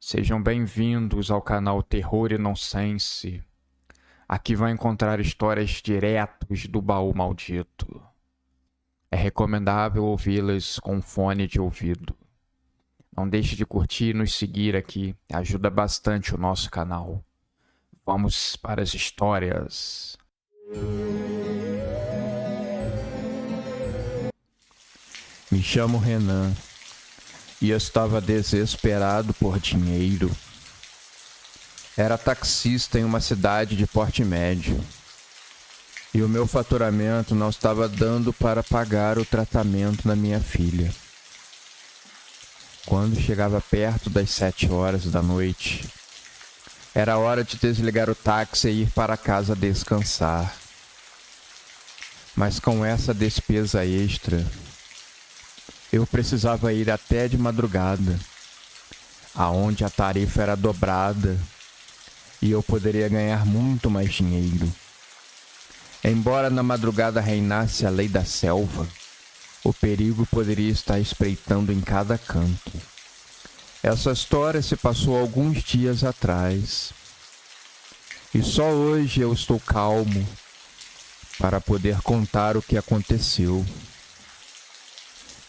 Sejam bem-vindos ao canal Terror e Nonsense. Aqui vai encontrar histórias diretos do baú maldito. É recomendável ouvi-las com fone de ouvido. Não deixe de curtir e nos seguir aqui, ajuda bastante o nosso canal. Vamos para as histórias. Me chamo Renan e estava desesperado por dinheiro. Era taxista em uma cidade de porte médio e o meu faturamento não estava dando para pagar o tratamento da minha filha. Quando chegava perto das 7 horas da noite, era hora de desligar o táxi e ir para casa descansar. Mas com essa despesa extra, eu precisava ir até de madrugada, aonde a tarifa era dobrada e eu poderia ganhar muito mais dinheiro. Embora na madrugada reinasse a lei da selva, o perigo poderia estar espreitando em cada canto. Essa história se passou alguns dias atrás, e só hoje eu estou calmo para poder contar o que aconteceu.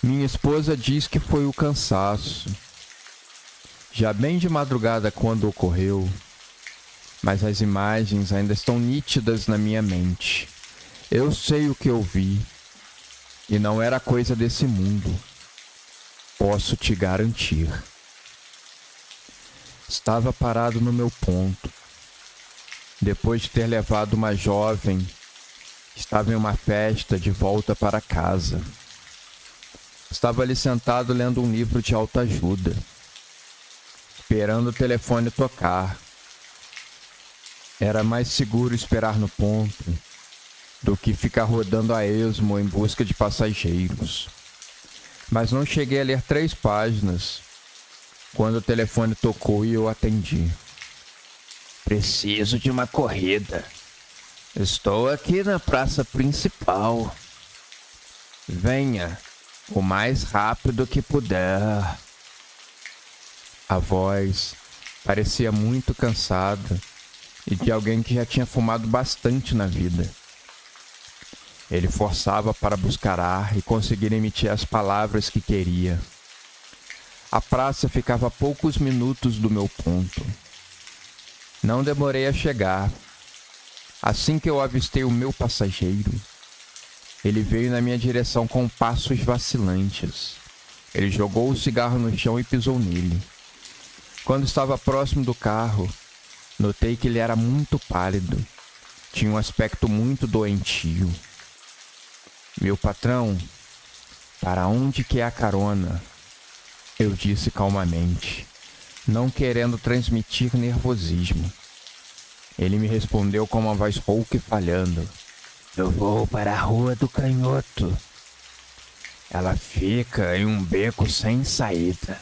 Minha esposa diz que foi o cansaço, já bem de madrugada quando ocorreu, mas as imagens ainda estão nítidas na minha mente. Eu sei o que eu vi, e não era coisa desse mundo. Posso te garantir. Estava parado no meu ponto, depois de ter levado uma jovem que estava em uma festa de volta para casa. Estava ali sentado lendo um livro de autoajuda, esperando o telefone tocar. Era mais seguro esperar no ponto do que ficar rodando a esmo em busca de passageiros. Mas não cheguei a ler 3 páginas quando o telefone tocou e eu atendi. Preciso de uma corrida. Estou aqui na praça principal. Venha o mais rápido que puder. A voz parecia muito cansada e de alguém que já tinha fumado bastante na vida. Ele forçava para buscar ar e conseguir emitir as palavras que queria. A praça ficava a poucos minutos do meu ponto. Não demorei a chegar. Assim que eu avistei o meu passageiro, ele veio na minha direção com passos vacilantes. Ele jogou o cigarro no chão e pisou nele. Quando estava próximo do carro, notei que ele era muito pálido. Tinha um aspecto muito doentio. Meu patrão, para onde que é a carona? Eu disse calmamente, não querendo transmitir nervosismo. Ele me respondeu com uma voz rouca e falhando. Eu vou para a Rua do Canhoto. Ela fica em um beco sem saída.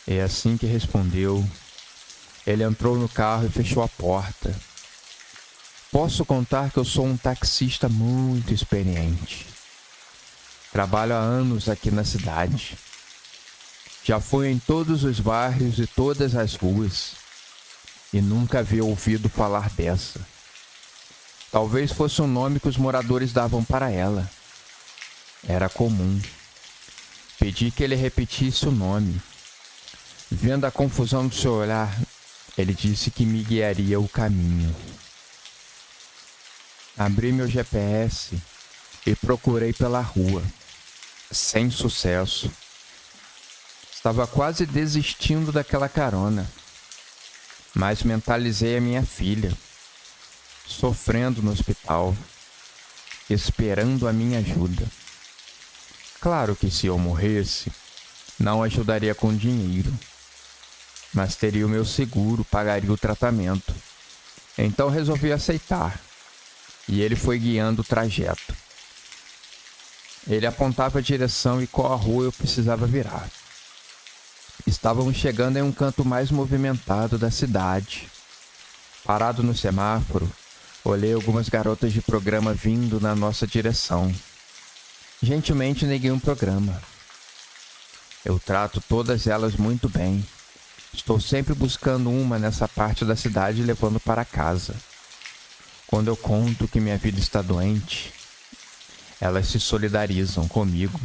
E assim que respondeu, ele entrou no carro e fechou a porta. Posso contar que eu sou um taxista muito experiente. Trabalho há anos aqui na cidade. Já fui em todos os bairros e todas as ruas e nunca havia ouvido falar dessa. Talvez fosse um nome que os moradores davam para ela. Era comum. Pedi que ele repetisse o nome. Vendo a confusão do seu olhar, ele disse que me guiaria o caminho. Abri meu GPS e procurei pela rua. Sem sucesso. Estava quase desistindo daquela carona. Mas mentalizei a minha filha, sofrendo no hospital, esperando a minha ajuda. Claro que se eu morresse, não ajudaria com dinheiro, mas teria o meu seguro, pagaria o tratamento. Então resolvi aceitar, e ele foi guiando o trajeto. Ele apontava a direção e qual a rua eu precisava virar. Estávamos chegando em um canto mais movimentado da cidade. Parado no semáforo, olhei algumas garotas de programa vindo na nossa direção. Gentilmente neguei um programa. Eu trato todas elas muito bem. Estou sempre buscando uma nessa parte da cidade e levando para casa. Quando eu conto que minha vida está doente, elas se solidarizam comigo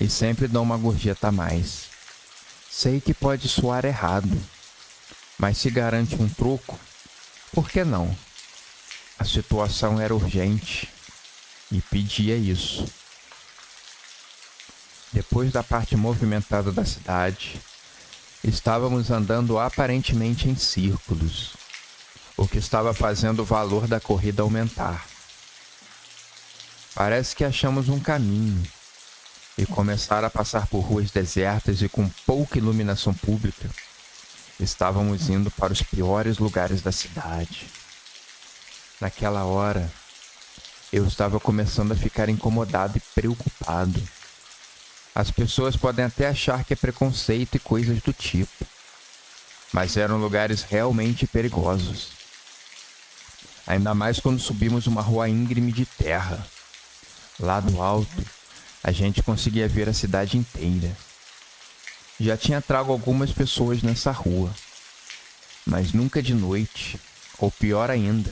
e sempre dão uma gorjeta a mais. Sei que pode soar errado, mas se garante um troco, por que não? A situação era urgente e pedia isso. Depois da parte movimentada da cidade, estávamos andando aparentemente em círculos, o que estava fazendo o valor da corrida aumentar. Parece que achamos um caminho e começaram a passar por ruas desertas e com pouca iluminação pública. Estávamos indo para os piores lugares da cidade. Naquela hora, eu estava começando a ficar incomodado e preocupado. As pessoas podem até achar que é preconceito e coisas do tipo, mas eram lugares realmente perigosos. Ainda mais quando subimos uma rua íngreme de terra. Lá do alto, a gente conseguia ver a cidade inteira. Já tinha trago algumas pessoas nessa rua, mas nunca de noite, ou pior ainda,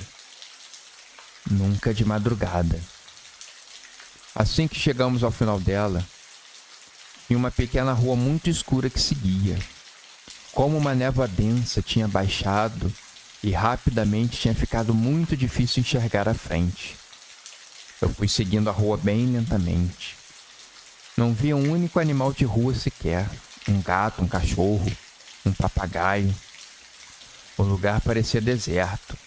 nunca de madrugada. Assim que chegamos ao final dela, tinha uma pequena rua muito escura que seguia. Como uma névoa densa tinha baixado e rapidamente tinha ficado muito difícil enxergar a frente. Eu fui seguindo a rua bem lentamente. Não via um único animal de rua sequer. Um gato, um cachorro, um papagaio. O lugar parecia deserto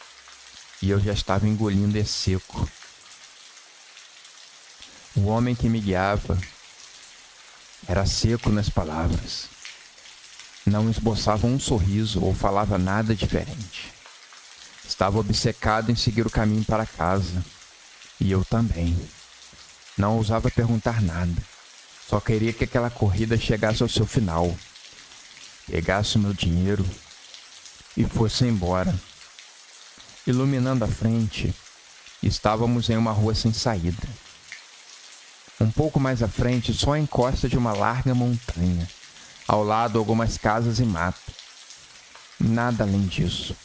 e eu já estava engolindo esse seco. O homem que me guiava era seco nas palavras. Não esboçava um sorriso ou falava nada diferente. Estava obcecado em seguir o caminho para casa. E eu também. Não ousava perguntar nada. Só queria que aquela corrida chegasse ao seu final. Pegasse o meu dinheiro e fosse embora. Iluminando a frente, estávamos em uma rua sem saída. Um pouco mais à frente, só a encosta de uma larga montanha. Ao lado, algumas casas e mato. Nada além disso.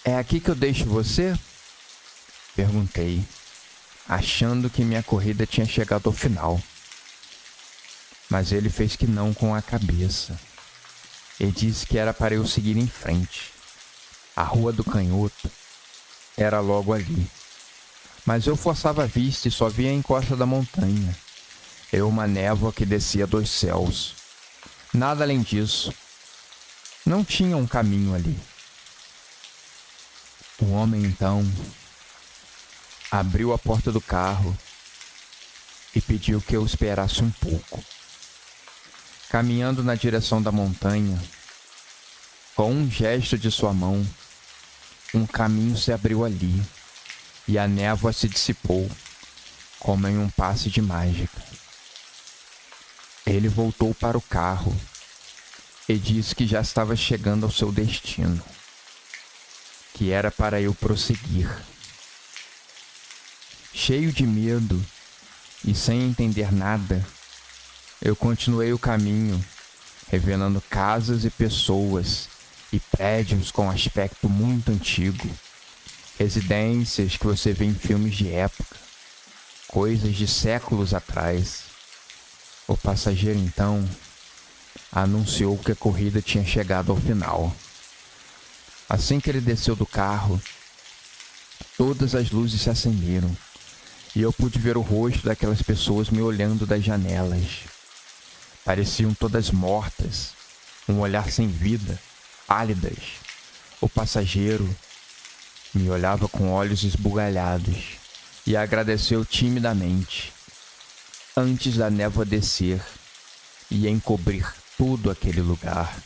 É aqui que eu deixo você? Perguntei, achando que minha corrida tinha chegado ao final. Mas ele fez que não com a cabeça. E disse que era para eu seguir em frente. A Rua do Canhoto era logo ali. Mas eu forçava a vista e só via a encosta da montanha. E uma névoa que descia dos céus. Nada além disso. Não tinha um caminho ali. O homem, então, abriu a porta do carro e pediu que eu esperasse um pouco. Caminhando na direção da montanha, com um gesto de sua mão, um caminho se abriu ali e a névoa se dissipou, como em um passe de mágica. Ele voltou para o carro e disse que já estava chegando ao seu destino, que era para eu prosseguir. Cheio de medo e sem entender nada, eu continuei o caminho, revelando casas e pessoas e prédios com aspecto muito antigo, residências que você vê em filmes de época, coisas de séculos atrás. O passageiro, então, anunciou que a corrida tinha chegado ao final. Assim que ele desceu do carro, todas as luzes se acenderam e eu pude ver o rosto daquelas pessoas me olhando das janelas. Pareciam todas mortas, um olhar sem vida, pálidas. O passageiro me olhava com olhos esbugalhados e agradeceu timidamente, antes da névoa descer e encobrir todo aquele lugar.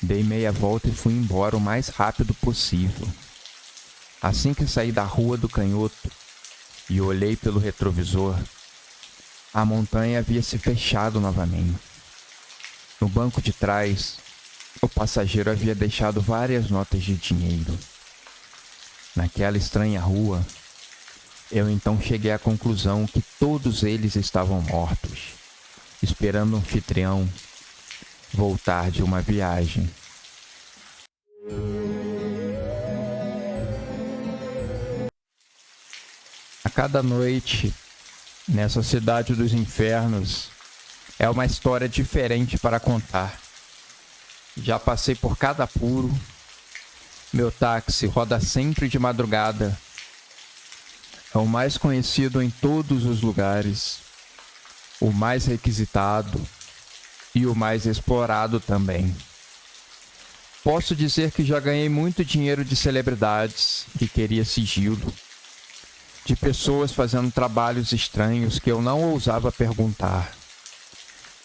Dei meia volta e fui embora o mais rápido possível. Assim que saí da Rua do Canhoto e olhei pelo retrovisor, a montanha havia se fechado novamente. No banco de trás, o passageiro havia deixado várias notas de dinheiro. Naquela estranha rua, Eu então cheguei à conclusão que todos eles estavam mortos, esperando o anfitrião voltar de uma viagem. A cada noite, nessa cidade dos infernos, é uma história diferente para contar. Já passei por cada apuro. Meu táxi roda sempre de madrugada. É o mais conhecido em todos os lugares, o mais requisitado e o mais explorado também. Posso dizer que já ganhei muito dinheiro de celebridades que queria sigilo, de pessoas fazendo trabalhos estranhos que eu não ousava perguntar.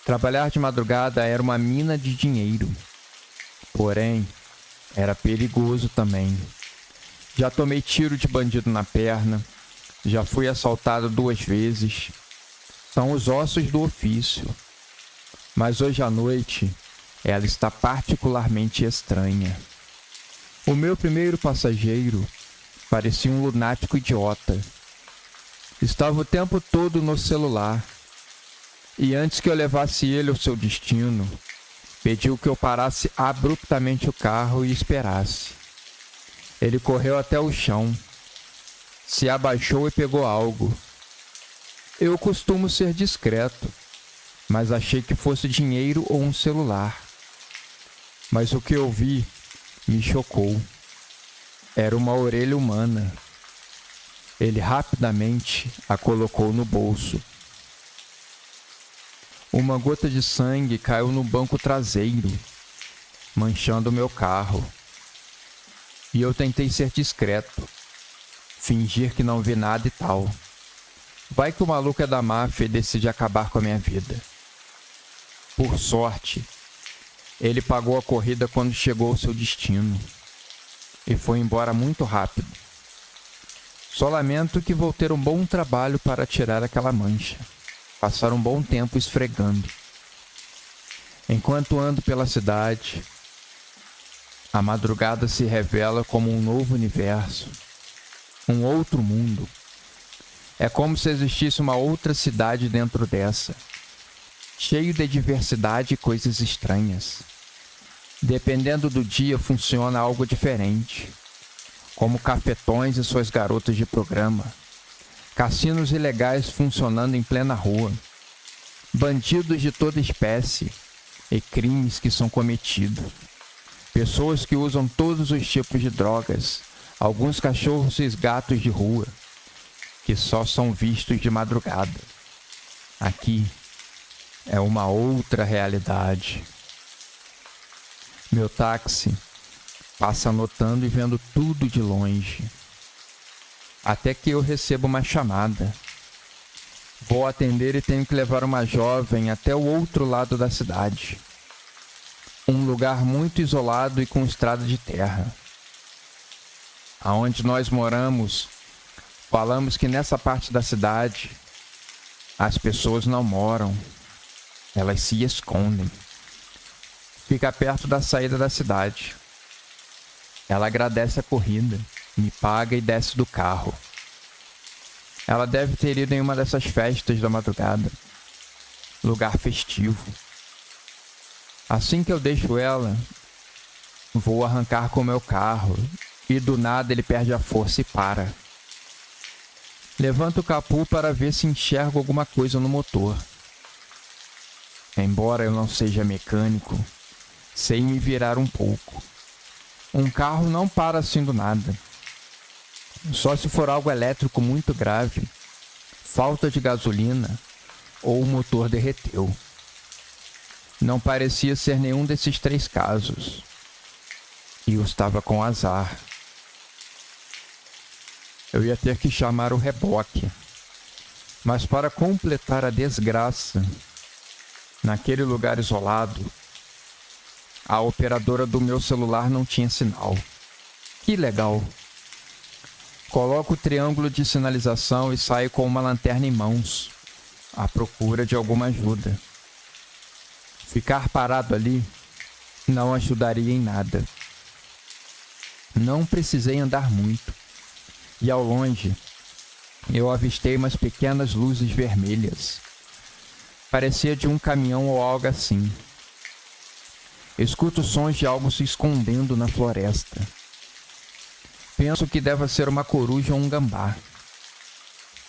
Trabalhar de madrugada era uma mina de dinheiro, porém, era perigoso também. Já tomei tiro de bandido na perna, já fui assaltado 2 vezes. São os ossos do ofício. Mas hoje à noite, ela está particularmente estranha. O meu primeiro passageiro parecia um lunático idiota. Estava o tempo todo no celular. E antes que eu levasse ele ao seu destino, pediu que eu parasse abruptamente o carro e esperasse. Ele correu até o chão, se abaixou e pegou algo. Eu costumo ser discreto, mas achei que fosse dinheiro ou um celular. Mas o que eu vi me chocou. Era uma orelha humana. Ele rapidamente a colocou no bolso. Uma gota de sangue caiu no banco traseiro, manchando meu carro. E eu tentei ser discreto, fingir que não vi nada e tal. Vai que o maluco é da máfia e decide acabar com a minha vida. Por sorte, ele pagou a corrida quando chegou ao seu destino e foi embora muito rápido. Só lamento que vou ter um bom trabalho para tirar aquela mancha. Passar um bom tempo esfregando. Enquanto ando pela cidade, a madrugada se revela como um novo universo, um outro mundo. É como se existisse uma outra cidade dentro dessa, cheio de diversidade e coisas estranhas. Dependendo do dia, funciona algo diferente, como cafetões e suas garotas de programa, cassinos ilegais funcionando em plena rua, bandidos de toda espécie e crimes que são cometidos, pessoas que usam todos os tipos de drogas, alguns cachorros e gatos de rua, que só são vistos de madrugada. Aqui é uma outra realidade. Meu táxi passa anotando e vendo tudo de longe. Até que eu recebo uma chamada. Vou atender e tenho que levar uma jovem até o outro lado da cidade. Um lugar muito isolado e com estrada de terra. Aonde nós moramos, falamos que nessa parte da cidade as pessoas não moram, elas se escondem. Fica perto da saída da cidade. Ela agradece a corrida, me paga e desce do carro. Ela deve ter ido em uma dessas festas da madrugada, lugar festivo. Assim que eu deixo ela, vou arrancar com o meu carro e do nada ele perde a força e para. Levanto o capô para ver se enxergo alguma coisa no motor. Embora eu não seja mecânico, sei me virar um pouco. Um carro não para assim do nada. Só se for algo elétrico muito grave, falta de gasolina ou o motor derreteu. Não parecia ser nenhum desses 3 casos. E eu estava com azar. Eu ia ter que chamar o reboque. Mas para completar a desgraça, naquele lugar isolado, a operadora do meu celular não tinha sinal. Que legal! Coloco o triângulo de sinalização e saio com uma lanterna em mãos, à procura de alguma ajuda. Ficar parado ali não ajudaria em nada. Não precisei andar muito, e ao longe eu avistei umas pequenas luzes vermelhas. Parecia de um caminhão ou algo assim. Escuto sons de algo se escondendo na floresta. Penso que deva ser uma coruja ou um gambá.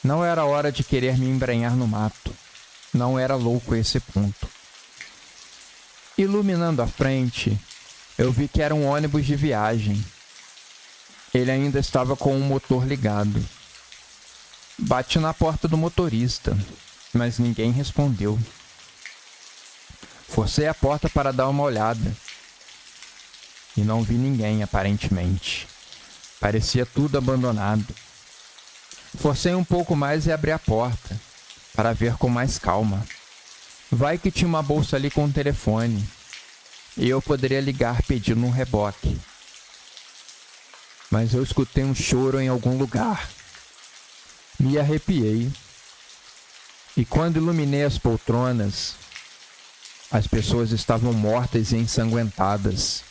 Não era hora de querer me embrenhar no mato. Não era louco a esse ponto. Iluminando a frente, eu vi que era um ônibus de viagem. Ele ainda estava com o motor ligado. Bati na porta do motorista, mas ninguém respondeu. Forcei a porta para dar uma olhada. E não vi ninguém, aparentemente. Parecia tudo abandonado. Forcei um pouco mais e abri a porta, para ver com mais calma. Vai que tinha uma bolsa ali com um telefone, e eu poderia ligar pedindo um reboque. Mas eu escutei um choro em algum lugar. Me arrepiei. E quando iluminei as poltronas, as pessoas estavam mortas e ensanguentadas.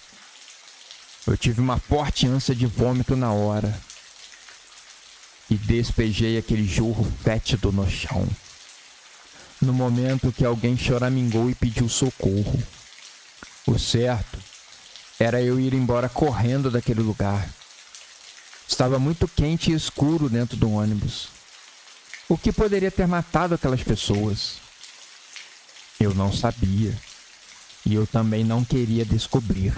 Eu tive uma forte ânsia de vômito na hora. E despejei aquele jorro fétido no chão. No momento que alguém choramingou e pediu socorro. O certo era eu ir embora correndo daquele lugar. Estava muito quente e escuro dentro do ônibus. O que poderia ter matado aquelas pessoas? Eu não sabia. E eu também não queria descobrir.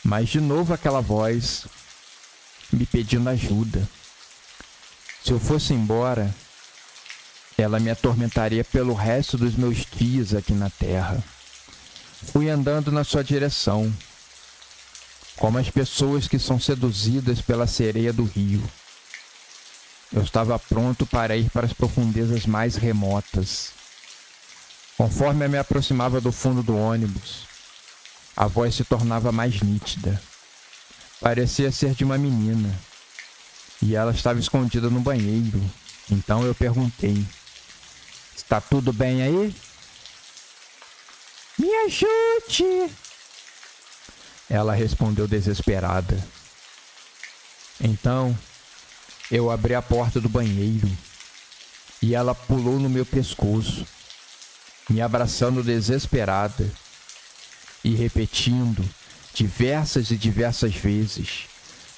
Mas de novo aquela voz me pedindo ajuda. Se eu fosse embora, ela me atormentaria pelo resto dos meus dias aqui na terra. Fui andando na sua direção, como as pessoas que são seduzidas pela sereia do rio. Eu estava pronto para ir para as profundezas mais remotas. Conforme eu me aproximava do fundo do ônibus, a voz se tornava mais nítida. Parecia ser de uma menina, e ela estava escondida no banheiro. Então eu perguntei: "Está tudo bem aí?" "Me ajude!" Ela respondeu desesperada. Então, eu abri a porta do banheiro e ela pulou no meu pescoço, me abraçando desesperada e repetindo diversas e diversas vezes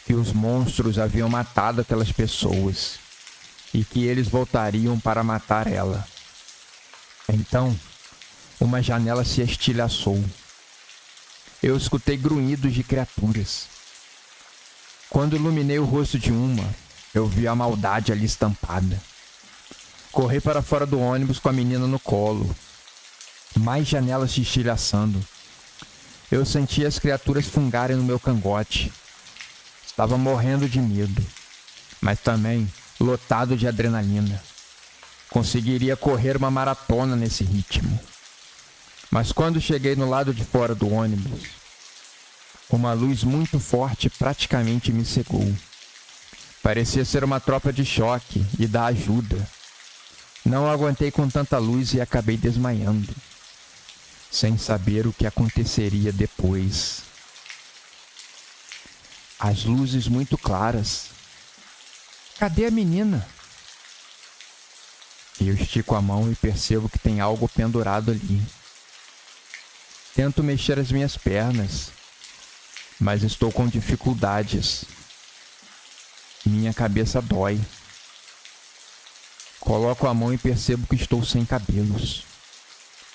que os monstros haviam matado aquelas pessoas e que eles voltariam para matar ela. Então, uma janela se estilhaçou. Eu escutei grunhidos de criaturas. Quando iluminei o rosto de uma, eu vi a maldade ali estampada. Corri para fora do ônibus com a menina no colo. Mais janelas se estilhaçando. Eu senti as criaturas fungarem no meu cangote. Estava morrendo de medo, mas também lotado de adrenalina. Conseguiria correr uma maratona nesse ritmo. Mas quando cheguei no lado de fora do ônibus, uma luz muito forte praticamente me cegou. Parecia ser uma tropa de choque e da ajuda. Não aguentei com tanta luz e acabei desmaiando, sem saber o que aconteceria depois. As luzes muito claras. Cadê a menina? Eu estico a mão e percebo que tem algo pendurado ali. Tento mexer as minhas pernas, mas estou com dificuldades. Minha cabeça dói. Coloco a mão e percebo que estou sem cabelos.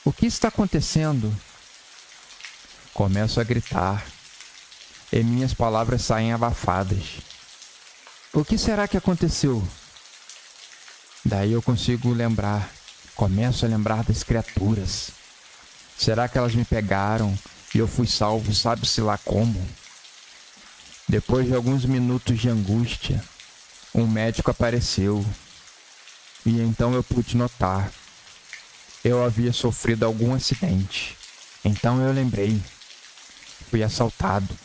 O que está acontecendo? Começo a gritar, e minhas palavras saem abafadas. O que será que aconteceu? Daí eu consigo lembrar, começo a lembrar das criaturas. Será que elas me pegaram e eu fui salvo, sabe-se lá como? Depois de alguns minutos de angústia, um médico apareceu. E então eu pude notar. Eu havia sofrido algum acidente. Então eu lembrei. Fui assaltado.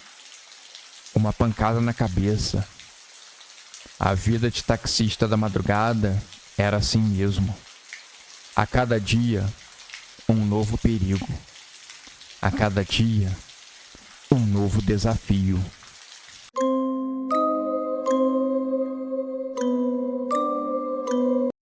Uma pancada na cabeça. A vida de taxista da madrugada era assim mesmo. A cada dia, um novo perigo. A cada dia, um novo desafio.